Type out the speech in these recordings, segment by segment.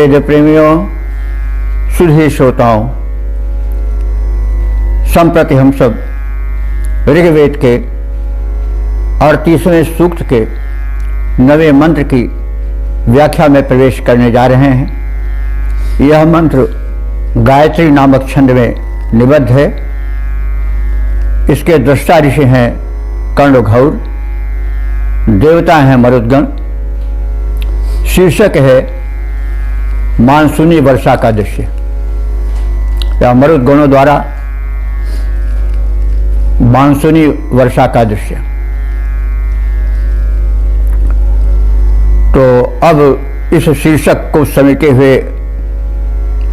वेद प्रेमियों, सुधी श्रोताओं, संप्रति हम सब ऋग्वेद के 38वें सूक्त के 9वें मंत्र की व्याख्या में प्रवेश करने जा रहे हैं। यह मंत्र गायत्री नामक छंद में निबद्ध है। इसके दृष्टा ऋषि हैं कर्णघौर, देवता हैं मरुद्गण। शीर्षक है मानसूनी वर्षा का दृश्य या मरुद्गणों द्वारा मानसूनी वर्षा का दृश्य। तो अब इस शीर्षक को समेटे हुए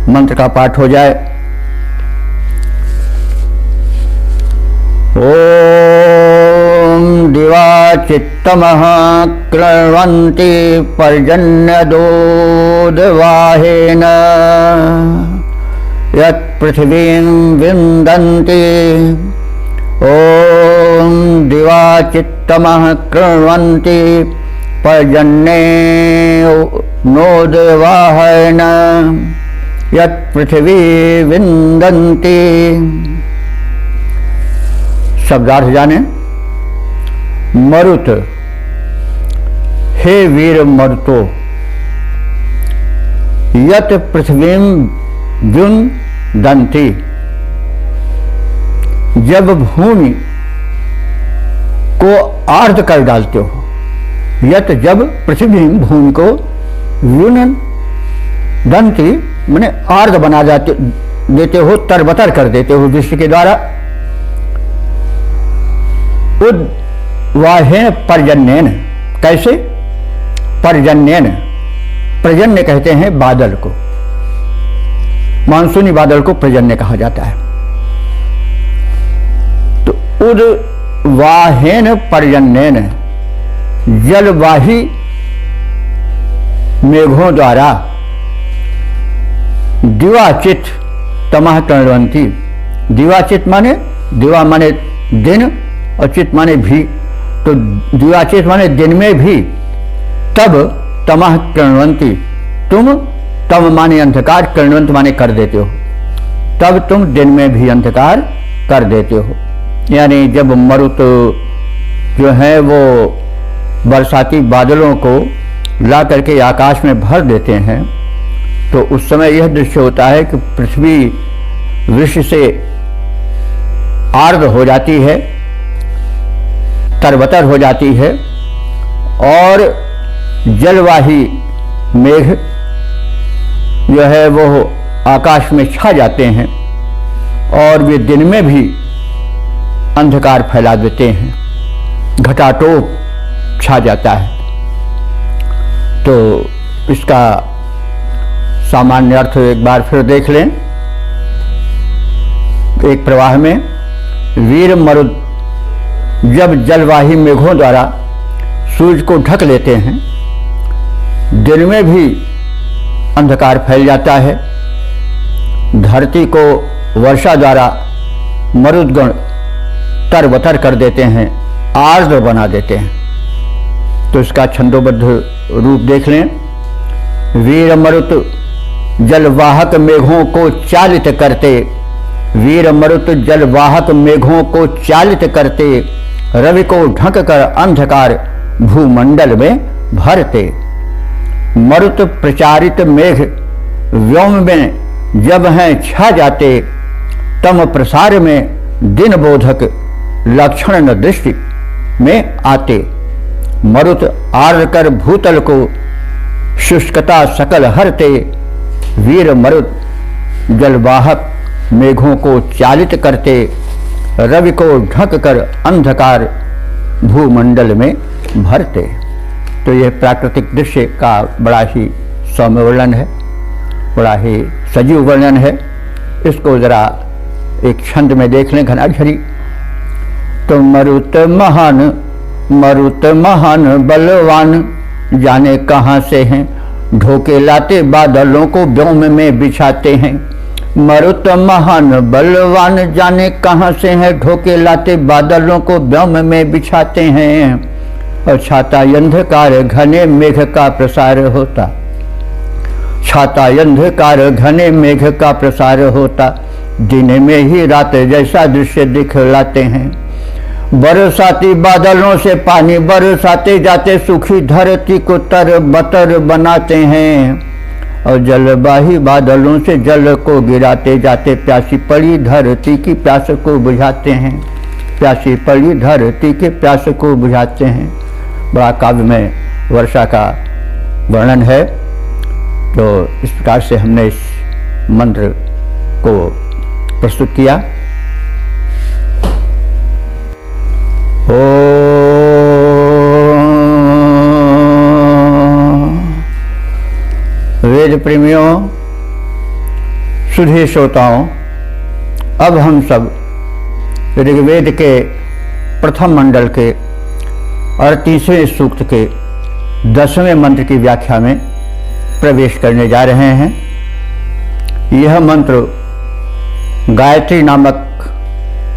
मंत्र का पाठ हो जाए। ओम दिवा चित्तमः कृण्वन्ति पर्जन्यदोद्वाहेन यत् पृथिवीं विन्दन्ति। ओम दिवा चित्तमः कृण्वन्ति पर्जन्येनोद्वाहेन यत् पृथ्वी विन्दन्ति। शब्दार्थ जाने। मरुत, हे वीर मरुतो, यत् पृथ्वीं विन्दन्ति, जब भूमि को आर्द्र कर डालते हो। यत जब पृथ्वी भूमि को विन्दन्ति माने आर्द्र बना देते हो, तरबतर कर देते हो वृष्टि के द्वारा। उद्वाहेन पर्जन्येन, कैसे? पर्जन्येन, पर्जन्य कहते हैं बादल को, मानसूनी बादल को पर्जन्य कहा जाता है। तो उद्वाहेन पर्जन्येन, जलवाही मेघों द्वारा दिवाचित तमः कृण्वन्ति। दिवाचित माने, दिवा माने दिन और चित माने भी, तो दिवाचित माने दिन में भी। तब तमः कृण्वन्ति, तुम, तम माने अंधकार, कृण्वन्त माने कर देते हो, तब तुम दिन में भी अंधकार कर देते हो। यानी जब मरुत जो है वो बरसाती बादलों को ला करके आकाश में भर देते हैं, तो उस समय यह दृश्य होता है कि पृथ्वी वृष्टि से आर्द्र हो जाती है, तरबतर हो जाती है, और जलवाही मेघ जो है वो आकाश में छा जाते हैं और वे दिन में भी अंधकार फैला देते हैं, घटाटोप छा जाता है। तो इसका सामान्य अर्थ एक बार फिर देख लें। एक प्रवाह में वीर मरुद जब जलवाही मेघों द्वारा सूरज को ढक लेते हैं, दिन में भी अंधकार फैल जाता है। धरती को वर्षा द्वारा मरुदगण तरबतर कर देते हैं, आर्द्र बना देते हैं। तो इसका छंदोबद्ध रूप देख लें। वीर मरुत जलवाहक मेघों को चालित करते, वीर मरुत जलवाहक मेघों को चालित करते, रवि को ढक कर अंधकार भूमंडल में भरते। मरुत प्रचारित मेघ व्योम में जब हैं छा जाते, तम प्रसार में दिन बोधक लक्षण न दृष्टि में आते। मरुत आर्द्र कर भूतल को शुष्कता सकल हरते, वीर मरुत जलवाहक मेघों को चालित करते, रवि को ढक कर अंधकार भूमंडल में भरते। तो यह प्राकृतिक दृश्य का बड़ा ही सौम्य वर्णन है, बड़ा ही सजीव वर्णन है। इसको जरा एक छंद में देख लें, घनाझरी। तो मरुत महान बलवान, जाने कहाँ से हैं, ढोके लाते बादलों को व्योम में बिछाते हैं। मरुत महान बलवान, जाने कहाँ से हैं, ढोके लाते बादलों को व्योम में बिछाते हैं। और छाता अंधकार घने मेघ का प्रसार होता। छाता अंधकार घने मेघ का प्रसार होता, दिन में ही रात जैसा दृश्य दिखलाते हैं। बरसाती बादलों से पानी बरसाते जाते, सूखी धरती को तर बतर बनाते हैं। और जलवाही बादलों से जल को गिराते जाते, प्यासी पड़ी धरती की प्यास को बुझाते हैं। प्यासी पड़ी धरती के प्यास को बुझाते हैं। बड़ा काव्य में वर्षा का वर्णन है। तो इस प्रकार से हमने इस मंत्र को प्रस्तुत किया। वेद प्रेमियों, सुधी श्रोताओं, अब हम सब ऋग्वेद के प्रथम मंडल के 38वें सूक्त के 10वें मंत्र की व्याख्या में प्रवेश करने जा रहे हैं। यह मंत्र गायत्री नामक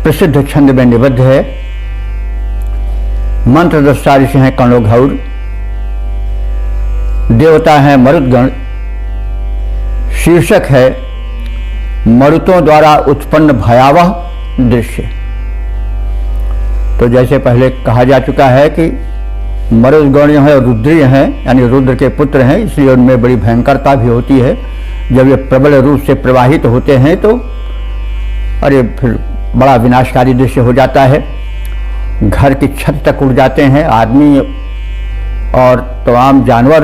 प्रसिद्ध छंद में निबद्ध है। मंत्र दृष्टा ऋषि हैं कण्वघौर, देवता हैं मरुदगण, शीर्षक है मरुतों द्वारा उत्पन्न भयावह दृश्य। तो जैसे पहले कहा जा चुका है कि मरुदगण जो है रुद्रीय हैं, यानी रुद्र के पुत्र हैं, इसलिए उनमें बड़ी भयंकरता भी होती है। जब ये प्रबल रूप से प्रवाहित होते हैं तो अरे फिर बड़ा विनाशकारी दृश्य हो जाता है। घर की छत तक उड़ जाते हैं, आदमी और तमाम जानवर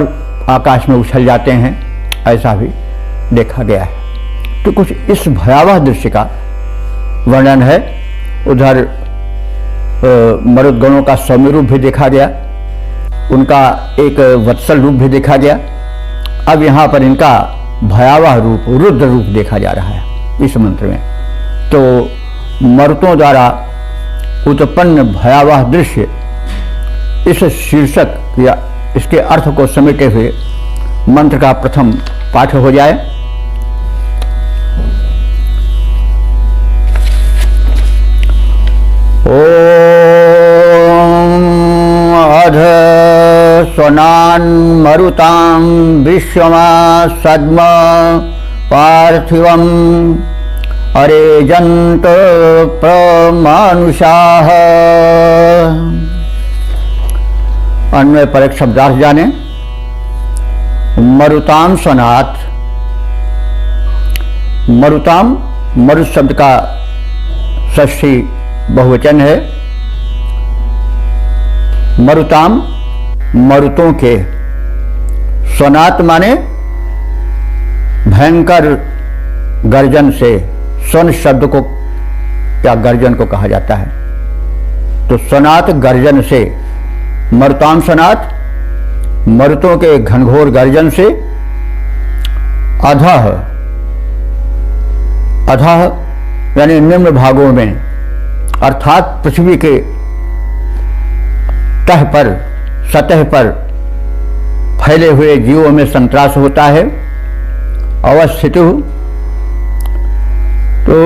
आकाश में उछल जाते हैं, ऐसा भी देखा गया है। तो कुछ इस भयावह दृश्य का वर्णन है। उधर मरुदगणों का सौम्य रूप भी देखा गया, उनका एक वत्सल रूप भी देखा गया। अब यहाँ पर इनका भयावह रूप, रुद्र रूप देखा जा रहा है इस मंत्र में। तो मरुतों द्वारा उत्पन्न भयावह दृश्य, इस शीर्षक या इसके अर्थ को समेटे हुए मंत्र का प्रथम पाठ हो जाए। ओम अध स्वनान् मरुतां विश्वमा सद्म पार्थिवम् अरेजन्त प्रमानुषाः। अन्वय परक शब्दार्थ जाने। मरुताम स्वनात्, मरुताम मरुत शब्द का षष्ठी बहुवचन है। मरुताम मरुतों के, स्वनात् माने भयंकर गर्जन से, स्वन शब्द को या गर्जन को कहा जाता है। तो स्वनात् गर्जन से, मरुताम स्वनात् मरुतों के घनघोर गर्जन से, अधः, अधः यानी निम्न भागों में, अर्थात पृथ्वी के तह पर, सतह पर फैले हुए जीवों में संत्रास होता है। अवस्थित, तो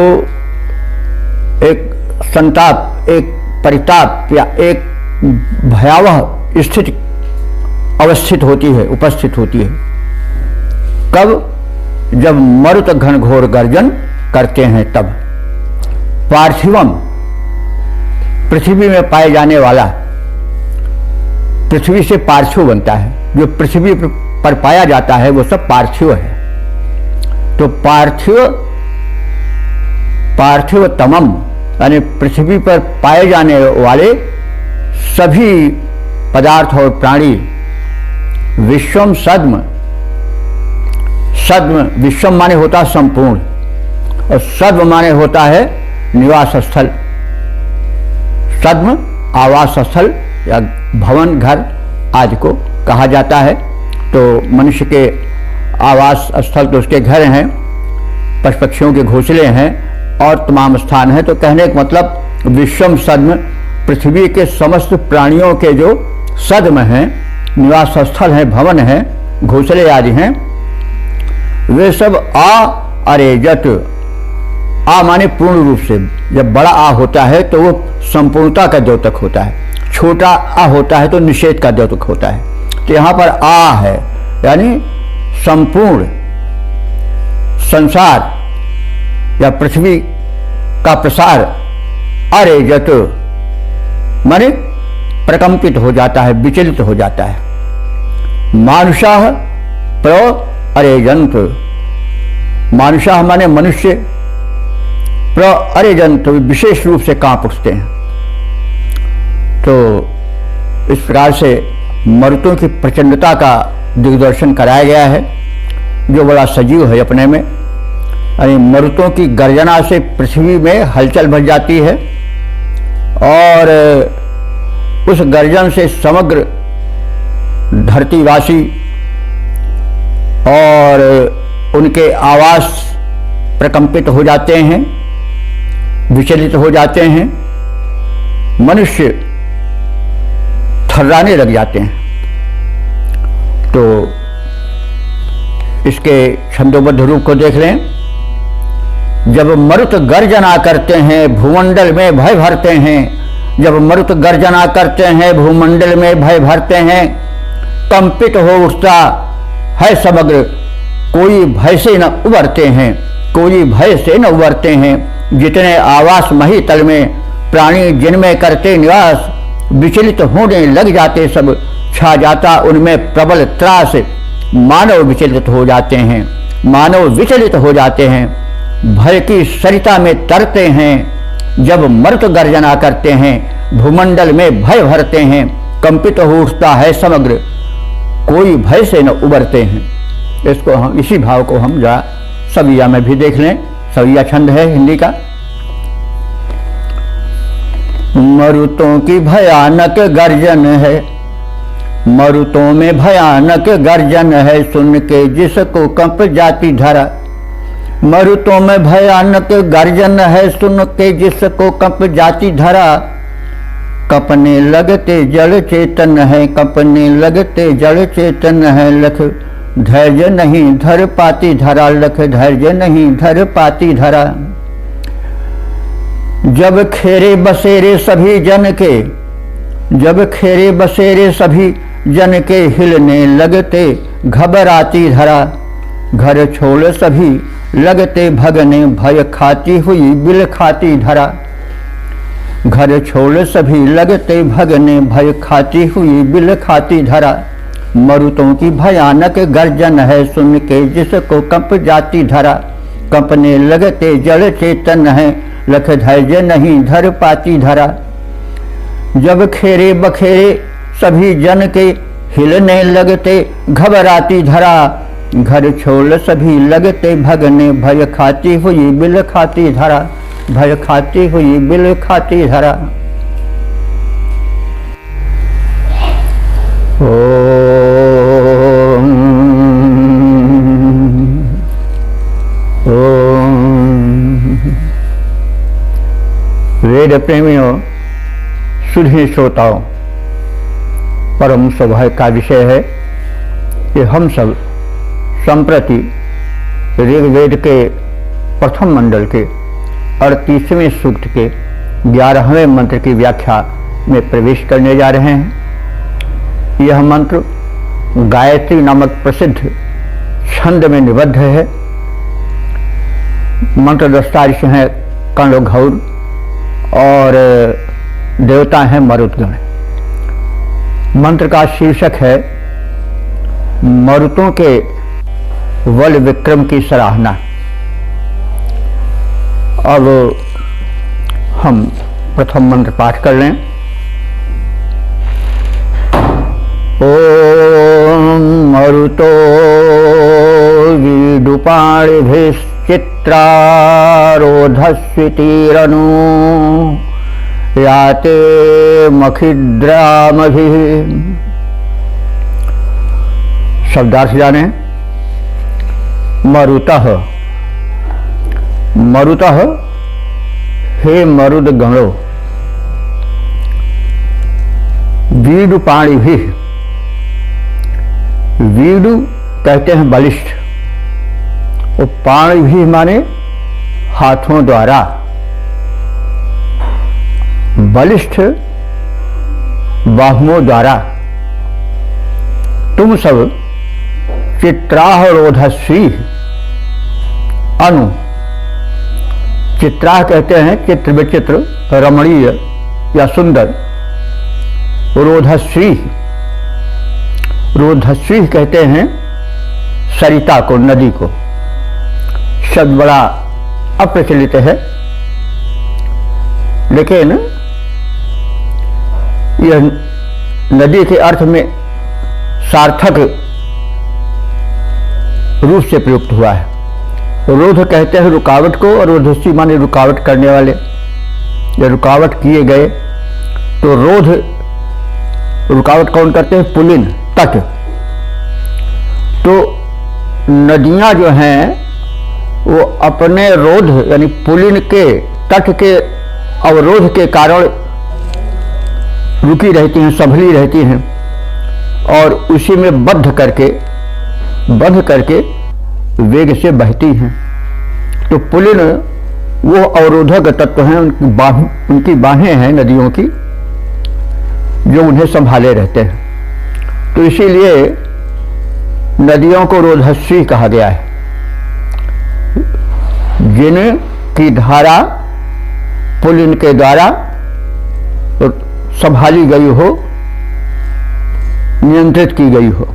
एक संताप, एक परिताप या एक भयावह स्थिति अवस्थित होती है, उपस्थित होती है। कब? जब मरुत घनघोर गर्जन करते हैं तब। पार्थिवम, पृथ्वी में पाए जाने वाला, पृथ्वी से पार्थिव बनता है, जो पृथ्वी पर पाया जाता है वो सब पार्थिव है। तो पार्थिव, पार्थिवतमम यानी पृथ्वी पर पाए जाने वाले सभी पदार्थ और प्राणी। विश्वम सद्म, सद्म विश्वम माने होता है संपूर्ण, और सद्म माने होता है निवास स्थल। सद्म आवास स्थल या भवन, घर आदि को कहा जाता है। तो मनुष्य के आवास स्थल तो उसके घर हैं, पशु पक्षियों के घोंसले हैं और तमाम स्थान हैं। तो कहने का मतलब विश्वम सद्म, पृथ्वी के समस्त प्राणियों के जो सद्म हैं, निवास स्थल हैं, भवन हैं, घोंसले आदि हैं, वे सब अरेजत। आ माने पूर्ण रूप से। जब बड़ा आ होता है तो वो संपूर्णता का द्योतक होता है, छोटा आ होता है तो निषेध का द्योतक होता है। तो यहाँ पर आ है यानी संपूर्ण संसार या पृथ्वी का प्रसार अरेजत माने प्रकंपित हो जाता है, विचलित हो जाता है। मानुषाः प्र अरेजंत, मानुषाः माने मनुष्य, प्र अरेजंत विशेष रूप से कांप उठते हैं। तो इस प्रकार से मरुतों की प्रचंडता का दिग्दर्शन कराया गया है, जो बड़ा सजीव है अपने में। यानी मरुतों की गर्जना से पृथ्वी में हलचल भर जाती है और उस गर्जन से समग्र धरतीवासी और उनके आवास प्रकंपित हो जाते हैं, विचलित हो जाते हैं, मनुष्य थर्राने लग जाते हैं। तो इसके छंदोबद्ध रूप को देख लें। जब मरुत गर्जना करते हैं भूमंडल में भय भरते हैं, जब मरुत गर्जना करते हैं भूमंडल में भय भरते हैं, कंपित हो उठता है समग्र, कोई भय से न उबरते हैं, कोई भय से न उबरते हैं। जितने आवास मही तल में प्राणी जिनमें करते निवास, विचलित होने लग जाते सब, छा जाता उनमें प्रबल त्रास। मानव विचलित हो जाते हैं, मानव विचलित हो जाते हैं, भय की सरिता में तरते हैं। जब मरुत गर्जना करते हैं भूमंडल में भय भरते हैं, कंपित हो उठता है समग्र, कोई भय से न उबरते हैं। इसको हम, इसी भाव को हम जरा सविया में भी देख लें। सविया छंद है हिंदी का। मरुतों की भयानक गर्जन है, मरुतों में भयानक गर्जन है, सुन के जिसको कंप जाती धरा। मरुतों में भयानक गर्जन है, सुन के जिसको कंप जाती धरा। कपने लगते जड़ चेतन है, कपने लगते जड़ चेतन है, लख धैर्य नहीं धर पाती धरा, लख धैर्य नहीं धर पाती धरा। जब खेरे बसेरे सभी जन के, जब खेरे बसेरे सभी जन के, हिलने लगते घबराती धरा। घर छोड़ सभी लगते भगने, भय खाती हुई बिल खाती धरा। घर छोड़ सभी लगते भगने, भय खाती हुई बिल खाती धरा। मरुतों की भयानक गर्जन है, सुन के जिसको कंप जाती धरा। कंपने लगते जड़ चेतन है, लख धैर्य नहीं धर पाती धरा। जब खेरे बखेरे सभी जन के, हिलने लगते घबराती धरा। घर छोड़ सभी लगते भगने, भय खाती हुई बिल खाती धरा, भय खाती हुई बिल खाती धरा। ओम ओम। वेद प्रेमियों, सुधी श्रोताओं, परम सौभाग्य का विषय है कि हम सब संप्रति ऋग्वेद के प्रथम मंडल के 38वें सूक्त के 11वें मंत्र की व्याख्या में प्रवेश करने जा रहे हैं। यह मंत्र गायत्री नामक प्रसिद्ध छंद में निबद्ध है। मंत्र दृष्टा ऋषि हैं कण्वघौर और देवता हैं मरुतगण। मंत्र का शीर्षक है मरुतों के बल विक्रम की सराहना। अब हम प्रथम मंत्र पाठ कर लें। ओम मरुतो विडुपाणिभिश्चित्रारोधस्वितीरनु याते मखिद्रामभिः। शब्दार्थ जाने। मरुतः, मरुतः हे मरुद गणों, वीडुपाणिभिः, वीडु कहते हैं बलिष्ठ, वो पाणिभिः माने हाथों द्वारा, बलिष्ठ बाहुओं द्वारा तुम सब चित्रारोधस्वी अनु, चित्रा कहते हैं चित्र विचित्र, रमणीय या सुंदर। रोधश्री, रोधश्री कहते हैं सरिता को, नदी को। शब्द बड़ा अप्रचलित है, लेकिन यह नदी के अर्थ में सार्थक रूप से प्रयुक्त हुआ है। रोध कहते हैं रुकावट को, और रोधश्री माने रुकावट करने वाले। जब रुकावट किए गए तो रोध, रुकावट कौन करते हैं? पुलिन, तट। तो नदियां जो हैं वो अपने रोध यानी पुलिन के, तट के अवरोध के कारण रुकी रहती हैं, संभली रहती हैं, और उसी में बद्ध करके वेग से बहती हैं। तो पुलिन वो अवरोधक तत्व हैं, उनकी बाहें हैं नदियों की, जो उन्हें संभाले रहते हैं। तो इसीलिए नदियों को रोधश्री कहा गया है, जिनकी धारा पुलिन के द्वारा संभाली गई हो, नियंत्रित की गई हो।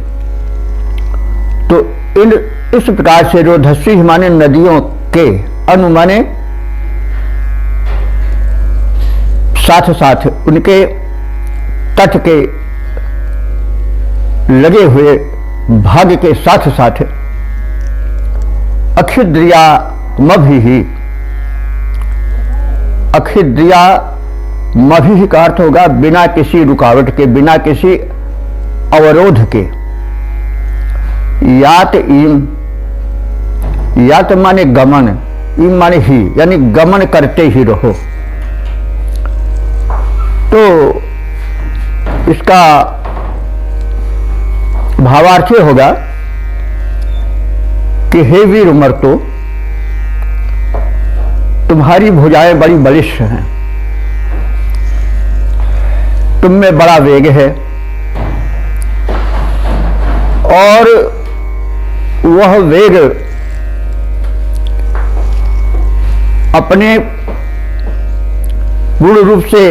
तो इस प्रकार से रोधश्री माने नदियों के, अनु माने साथ साथ उनके तट के लगे हुए भाग के साथ साथ अखिद्रिया मभि, अखिद्रिया मभि का अर्थ होगा बिना किसी रुकावट के, बिना किसी अवरोध के। यात ईम, यात माने गमन, ईम माने ही, यानी गमन करते ही रहो। तो इसका भावार्थ होगा कि हे वीर मर्तो, तुम्हारी भुजाएं बड़ी बलिष्ठ हैं, तुम में बड़ा वेग है, और वह वेग अपने पूर्ण रूप से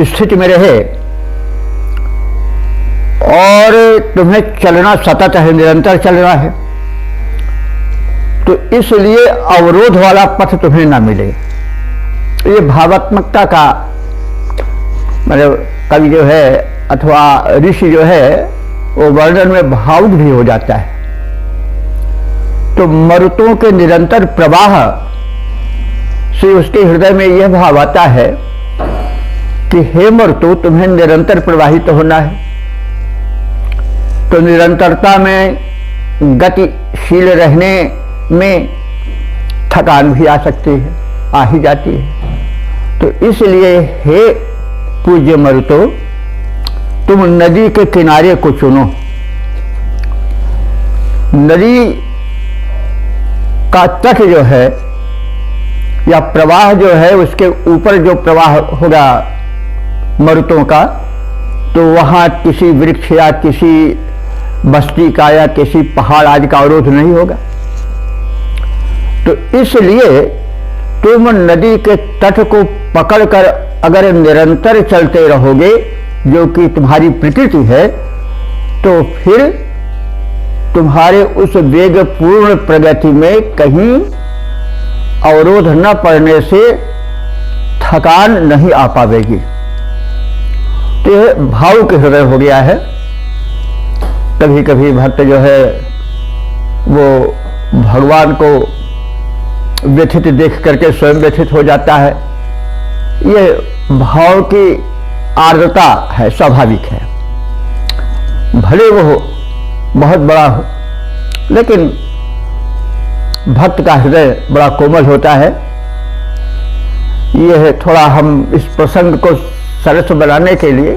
स्थिति में रहे, और तुम्हें चलना सतत है, निरंतर चलना है। तो इसलिए अवरोध वाला पथ तुम्हें ना मिले। ये भावात्मकता का मतलब कवि जो है अथवा ऋषि जो है वो वर्णन में भावुक भी हो जाता है। तो मरुतों के निरंतर प्रवाह से उसके हृदय में यह भाव आता है कि हे मरुतो, तुम्हें निरंतर प्रवाहित होना है। तो निरंतरता में, गतिशील रहने में थकान भी आ सकती है, आ ही जाती है। तो इसलिए हे पूज्य मरुतो, तुम नदी के किनारे को चुनो। नदी का तट जो है या प्रवाह जो है, उसके ऊपर जो प्रवाह होगा मरुतों का, तो वहां किसी वृक्ष या किसी बस्ती का या किसी पहाड़ आदि का अवरोध नहीं होगा। तो इसलिए तुम नदी के तट को पकड़कर अगर निरंतर चलते रहोगे, जो कि तुम्हारी प्रकृति है, तो फिर तुम्हारे उस वेगपूर्ण प्रगति में कहीं अवरोध न पड़ने से थकान नहीं आ पावेगी। तो यह भाव के हृदय हो गया है। कभी कभी भक्त जो है वो भगवान को व्यथित देख करके स्वयं व्यथित हो जाता है। ये भाव की आर्द्रता है, स्वाभाविक है। भले वो बहुत बड़ा हो, लेकिन भक्त का हृदय बड़ा कोमल होता है। यह थोड़ा हम इस प्रसंग को सरस बनाने के लिए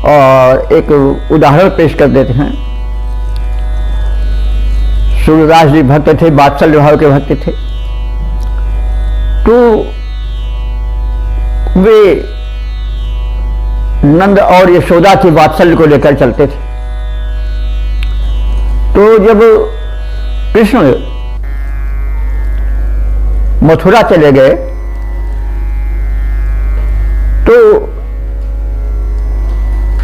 और एक उदाहरण पेश कर देते हैं। सूर्यदास जी भक्त थे, वात्सल्य भाव के भक्त थे। तो वे नंद और यशोदा की वात्सल्य को लेकर चलते थे। तो जब कृष्ण मथुरा चले गए तो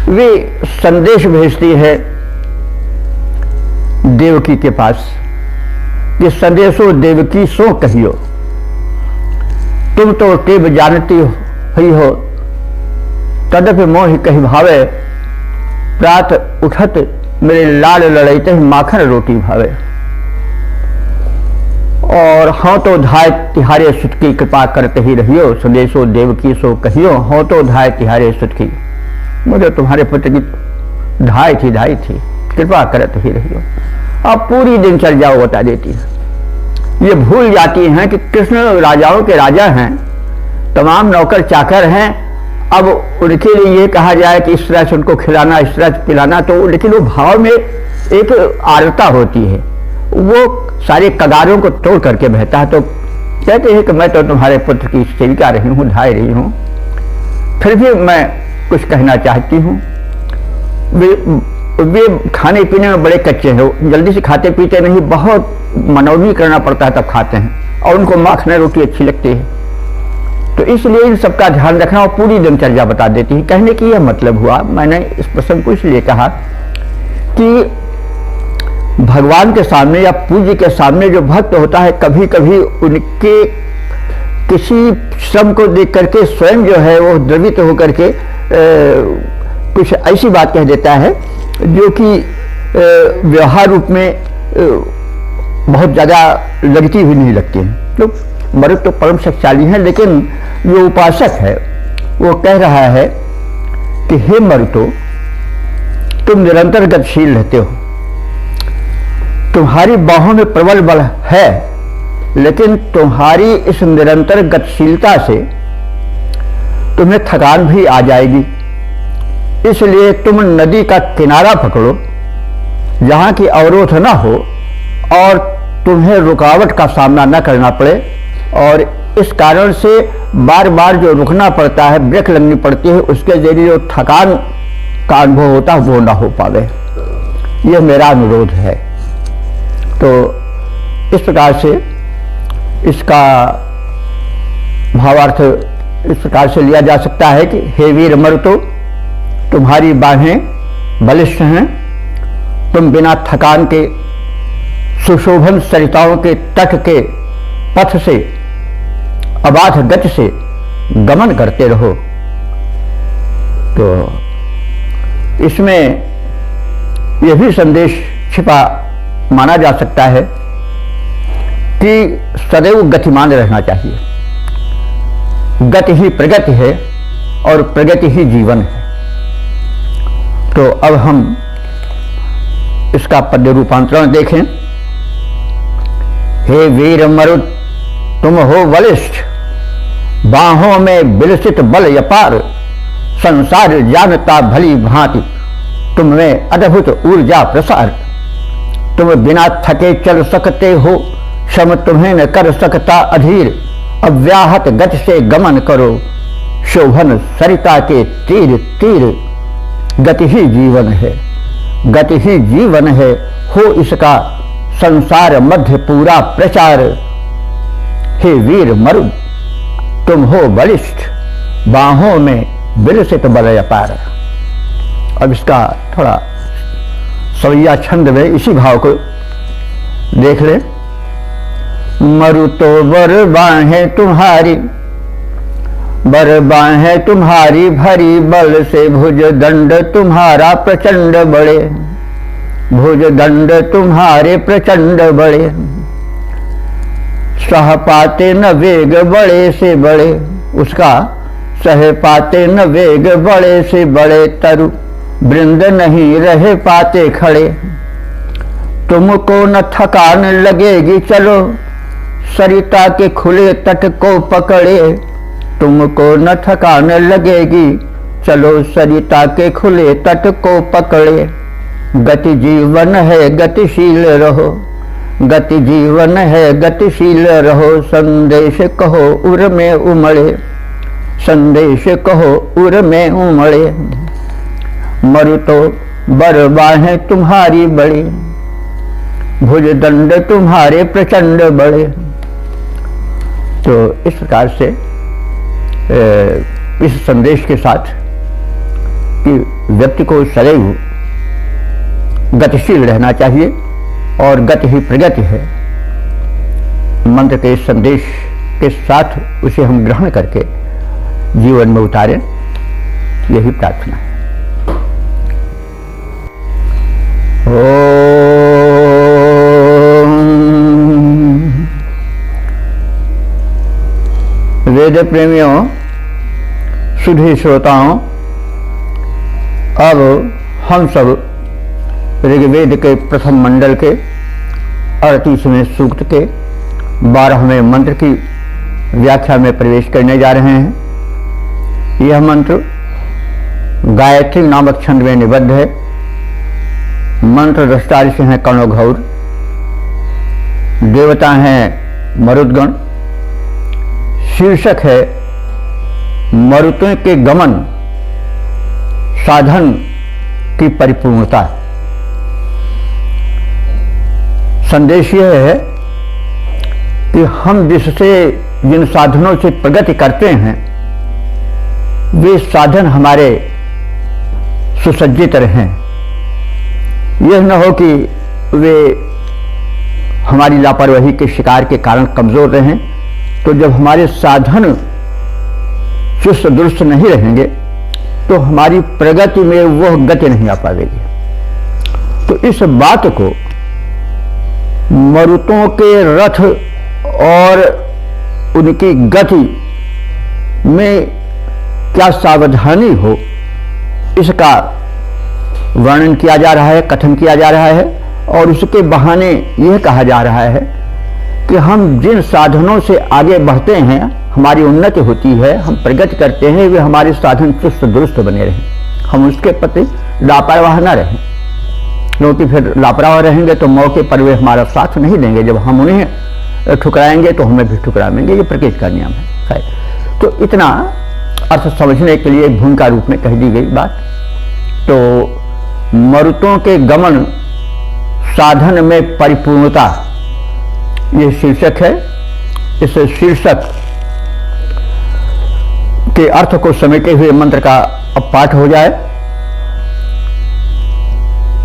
वे संदेश भेजती है देवकी के पास कि संदेशो देवकी सो कहियो, तुम तो टेब जानती हुई हो, तदपि मोहि कहि भावे, प्रात उठत मेरे लाल लड़ैते माखन रोटी भावे। और हाँ तो धाय तिहारे सुत की कृपा करते ही रहियो, संदेशो देवकी सो कहियो, हाँ तो धाय तिहारे सुत की, मुझे तुम्हारे पुत्र की धाय थी, कृपा करते ही रहियो। अब पूरी दिनचर्या बता देती है। ये भूल जाती हैं कि कृष्ण राजाओं के राजा हैं, तमाम नौकर चाकर हैं, अब उनके लिए ये कहा जाए कि इस तरह से उनको खिलाना, इस तरह से पिलाना, तो लेकिन वो भाव में एक आर्द्रता होती है, वो सारे कगारों को तोड़ करके बहता है। तो कहते हैं कि मैं तो तुम्हारे पुत्र की सेविका रही हूँ, धाय रही हूँ, फिर भी मैं कुछ कहना चाहती हूँ। वे खाने पीने में बड़े कच्चे हैं, जल्दी से खाते पीते नहीं, बहुत मनौनी करना पड़ता है तब खाते हैं, और उनको माखन रोटी अच्छी लगती है। तो इसलिए इन सबका ध्यान रखना और पूरी दिनचर्या बता देती है। कहने की यह मतलब हुआ, मैंने इस प्रसंग को इसलिए कहा कि भगवान के सामने या पूज्य के सामने जो भक्त होता है, कभी कभी उनके किसी श्रम को देख करके स्वयं जो है वो द्रवित होकर के कुछ ऐसी बात कह देता है जो कि व्यवहार रूप में बहुत ज़्यादा लगती हुई नहीं लगती है। तो मरुत तो परम शक्तिशाली है, लेकिन जो उपासक है वो कह रहा है कि हे मरुतो, तुम निरंतर गतिशील रहते हो, तुम्हारी बाहों में प्रबल बल है, लेकिन तुम्हारी इस निरंतर गतिशीलता से तुम्हें थकान भी आ जाएगी। इसलिए तुम नदी का किनारा पकड़ो जहाँ की अवरोध ना हो और तुम्हें रुकावट का सामना न करना पड़े, और इस कारण से बार बार जो रुकना पड़ता है, ब्रेक लगनी पड़ती है, उसके जरिए जो थकान का अनुभव होता है वो ना हो पावे। यह मेरा अनुरोध है। तो इस प्रकार से इसका भावार्थ इस प्रकार से लिया जा सकता है कि हे वीर मरुतो, तुम्हारी बाहें बलिष्ठ हैं, तुम बिना थकान के सुशोभन सरिताओं के तट के पथ से अबाध गति से गमन करते रहो। तो इसमें यह भी संदेश छिपा माना जा सकता है कि सदैव गतिमान रहना चाहिए। गति ही प्रगति है और प्रगति ही जीवन है। तो अब हम इसका पद्य रूपांतरण देखें। हे वीर मरुत, तुम हो बलिष्ठ, बाहों में विलसित बल अपार, संसार जानता भली भांति, तुम में अद्भुत ऊर्जा प्रसार। तुम बिना थके चल सकते हो, श्रम तुम्हें न कर सकता अधीर, अव्याहत गति से गमन करो, शोभन सरिता के तीर तीर। गति ही जीवन है, गति ही जीवन है, हो इसका संसार मध्य पूरा प्रचार। हे वीर मरुद, तुम हो बलिष्ठ, बाहों में विलसित बल अपार। अब इसका थोड़ा सवैया छंद में इसी भाव को देख ले। मरुतो बर बाहें तुम्हारी, बर बाहें तुम्हारी भरी, बल से भुज दंड तुम्हारा प्रचंड बड़े, भुज दंड तुम्हारे प्रचंड बड़े। सह पाते न वेग बड़े से बड़े, उसका सह पाते न वेग बड़े से बड़े, तरु वृंद नहीं रहे पाते खड़े। तुमको न थकान लगेगी चलो, सरिता के खुले तट को पकड़े। तुमको न थकान लगेगी चलो, सरिता के खुले तट को पकड़े। गति जीवन है गतिशील रहो, गति जीवन है गतिशील रहो। संदेश कहो उर में उमड़े, संदेश कहो उर में उमड़े। मरुतो बर बाहें तुम्हारी बड़ी, भुज दंड तुम्हारे प्रचंड बड़े। तो इस प्रकार से इस संदेश के साथ कि व्यक्ति को सदैव गतिशील रहना चाहिए और गति ही प्रगति है, मंत्र के इस संदेश के साथ उसे हम ग्रहण करके जीवन में उतारें, यही प्रार्थना है। वेद प्रेमियों, सुधी श्रोताओं, अब हम सब ऋग्वेद के प्रथम मंडल के 38वें सूक्त के 12वें मंत्र की व्याख्या में प्रवेश करने जा रहे हैं। यह मंत्र गायत्री नामक छंद में निबद्ध है। मंत्र दृष्टा ऋषि हैं कर्णघौर, देवता हैं मरुदगण। शीर्षक है मरुतों के गमन, साधन की परिपूर्णता। संदेश यह है कि हम जिससे जिन साधनों से प्रगति करते हैं वे साधन हमारे सुसज्जित रहें। यह न हो कि वे हमारी लापरवाही के शिकार के कारण कमजोर रहें। तो जब हमारे साधन चुस्त दुरुस्त नहीं रहेंगे तो हमारी प्रगति में वह गति नहीं आ पाएगी। तो इस बात को मरुतों के रथ और उनकी गति में क्या सावधानी हो, इसका वर्णन किया जा रहा है, कथन किया जा रहा है। और उसके बहाने यह कहा जा रहा है कि हम जिन साधनों से आगे बढ़ते हैं, हमारी उन्नति होती है, हम प्रगति करते हैं, वे हमारे साधन चुस्त दुरुस्त बने रहें, हम उसके प्रति लापरवाह न रहें। क्योंकि फिर लापरवाह रहेंगे तो मौके पर वे हमारा साथ नहीं देंगे। जब हम उन्हें ठुकराएंगे तो हमें भी ठुकराएंगे। ये प्रकृति का नियम है। तो इतना अर्थ समझने के लिए भूमिका रूप में कह दी गई बात। तो मरुतों के गमन, साधन में परिपूर्णता, ये शीर्षक है। इस शीर्षक के अर्थ को समेटे हुए मंत्र का अब पाठ हो जाए।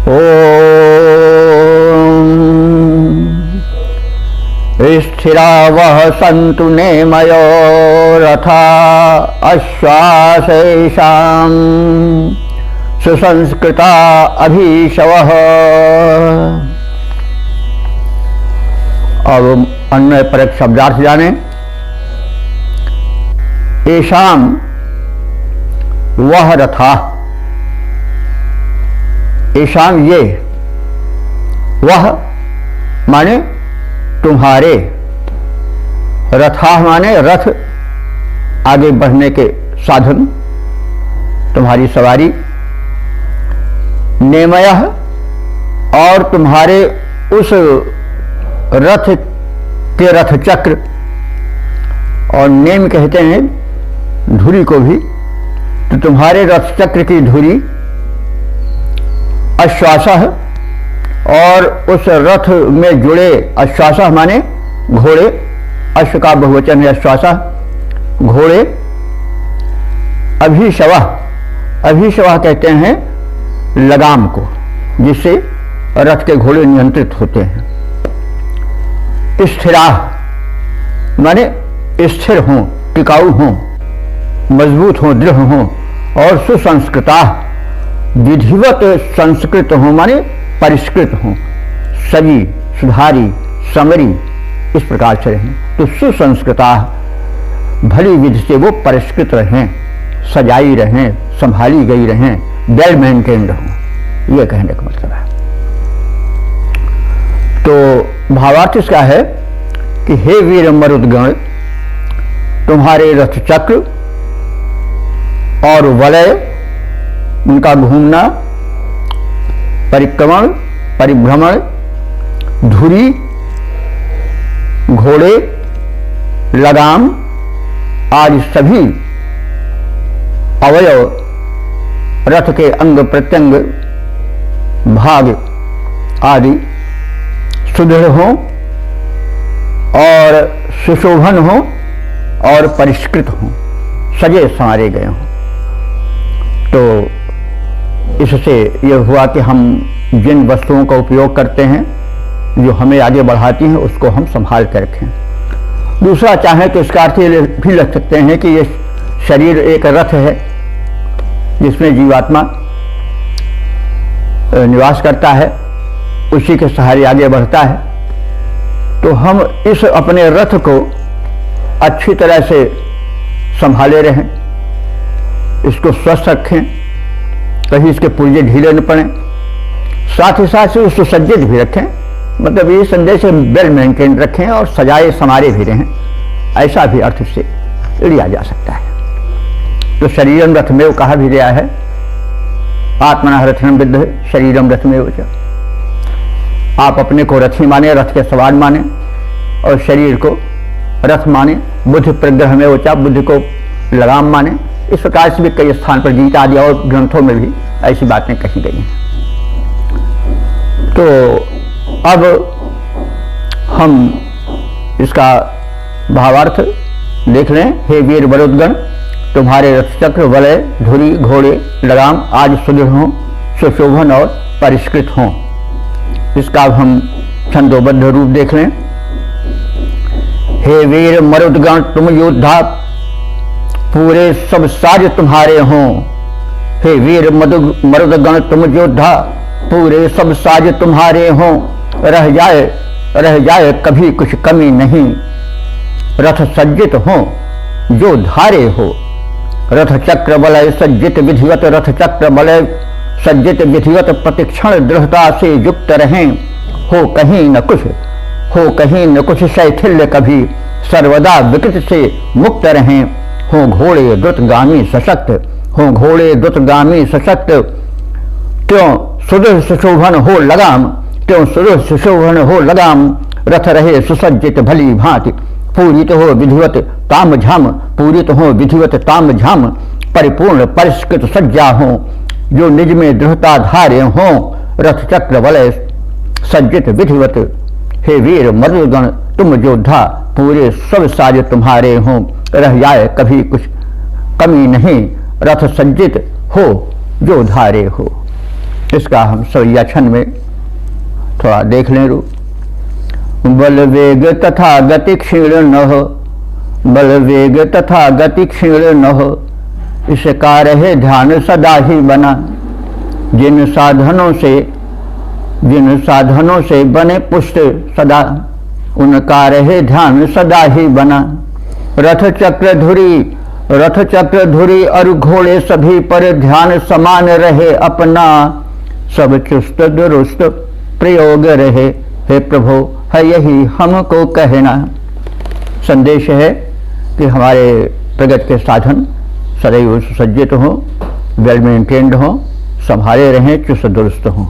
ओम स्थिरा वह सन्तु नेमयो रथा अश्वासेषां सुसंस्कृता अभीशवः। और अन्य परक शब्दार्थ जाने। एशाम वह रथा, एशाम ये, वह माने तुम्हारे, रथा माने रथ, आगे बढ़ने के साधन, तुम्हारी सवारी। नेमयः, और तुम्हारे उस रथ के रथ चक्र, और नेम कहते हैं धुरी को भी। तो तुम्हारे रथ चक्र की धुरी। अश्वासः, और उस रथ में जुड़े, अश्वासः माने घोड़े, अश्व का बहुवचन है अश्वासः, घोड़े। अभीशवः, अभीशवः कहते हैं लगाम को, जिससे रथ के घोड़े नियंत्रित होते हैं। स्थिरा माने स्थिर हों, टिकाऊ हों, मजबूत हों, दृढ़ हों। और सुसंस्कृता, विधिवत संस्कृत हों माने परिष्कृत हों, सजी, सुधारी, समरी, इस प्रकार से रहें। तो सुसंस्कृता, भली विधि से वो परिष्कृत रहें, सजाई रहें, संभाली गई रहें, वेल मेंटेन्ड हों, यह कहने का मतलब है। तो भावार्थ इसका है कि हे वीर मरुदगण, तुम्हारे रथ चक्र और वलय, उनका घूमना, परिक्रमण, परिभ्रमण, धुरी, घोड़े, लगाम आदि सभी अवयव, रथ के अंग प्रत्यंग, भाग आदि सुदृढ़ हों और सुशोभन हों और परिष्कृत हों, सजे संवारे गए हों। तो इससे यह हुआ कि हम जिन वस्तुओं का उपयोग करते हैं जो हमें आगे बढ़ाती हैं उसको हम संभाल कर रखें। दूसरा चाहें तो इसका अर्थ ये भी लग सकते हैं कि ये शरीर एक रथ है जिसमें जीवात्मा निवास करता है, उसी के सहारे आगे बढ़ता है। तो हम इस अपने रथ को अच्छी तरह से संभाले रहें, इसको स्वस्थ रखें, कहीं इसके पुर्जे ढीले न पड़ें, साथ ही साथ से सुसज्जित भी रखें, मतलब ये संदेश वेल मेंटेन रखें और सजाए संवारे भी रहें, ऐसा भी अर्थ से लिया जा सकता है। तो शरीरम रथमेव कहा भी गया है, आत्मना रथम विद्ध शरीरम रथमेव च। आप अपने को रथी माने, रथ के सवार माने, और शरीर को रथ माने, बुद्धि प्रग्रह में ऊंचा, बुद्धि को लगाम माने। इस प्रकार से भी कई स्थान पर गीता आदि और ग्रंथों में भी ऐसी बातें कही गई हैं। तो अब हम इसका भावार्थ देख लें। हे वीर बरुदगण, तुम्हारे रथ चक्र वलय धुरी घोड़े लगाम आज सुदृढ़ हों, सुशोभन और परिष्कृत हों। इसका अब हम छंदोबद्ध रूप देख लें। हे वीर मरुदगण तुम योद्धा, पूरे सब साज तुम्हारे हों। हे वीर मरुदगण तुम योद्धा, पूरे सब साज तुम्हारे हों। रह जाए कभी कुछ कमी नहीं, रथ सज्जित हो जो धारे हो। रथ चक्र बलय सज्जित विधिवत, रथ चक्र बलय सज्जित विधिवत, प्रतिक्षण दृढ़ता से युक्त रहें। हो कहीं न कुछ शैथिल्य कभी, सर्वदा विकृत से मुक्त रहें। हो घोड़े द्रुतगामी सशक्त, हो घोड़े द्रुतगामी सशक्त, क्यों सुदृढ़ सुशोभन हो लगाम, क्यों सुदृढ़ सुशोभन हो लगाम। रथ रहे सुसज्जित भली भांति, पूरित हो विधिवत ताम झाम, पूरित हो विधिवत ताम झाम। परिपूर्ण परिष्कृत सज्जा हो, जो निज में दृढ़ता धारे हों। रथ चक्र वलय सज्जित विधिवत, हे वीर मरुदगण तुम योद्धा, पूरे सब साज तुम्हारे हों। रह जाए कभी कुछ कमी नहीं, रथ सज्जित हो जो धारे हो। इसका हम सवैया छंद में थोड़ा देख लें रूप। बल वेग तथा गति क्षीण न हो, बल वेग तथा गति क्षीण न हो, इसका रहे ध्यान सदा ही बना। जिन साधनों से बने पुष्ट सदा, उनका रहे ध्यान सदा ही बना। रथ चक्र धुरी और घोड़े सभी पर ध्यान समान रहे अपना। सब चुस्त दुरुस्त प्रयोग रहे, हे प्रभु है यही हमको कहना। संदेश है कि हमारे प्रगति के साधन सदैव सुसज्जित हों, वेल मेंटेन्ड हों, संभाले रहें, चुस्त दुरुस्त हों।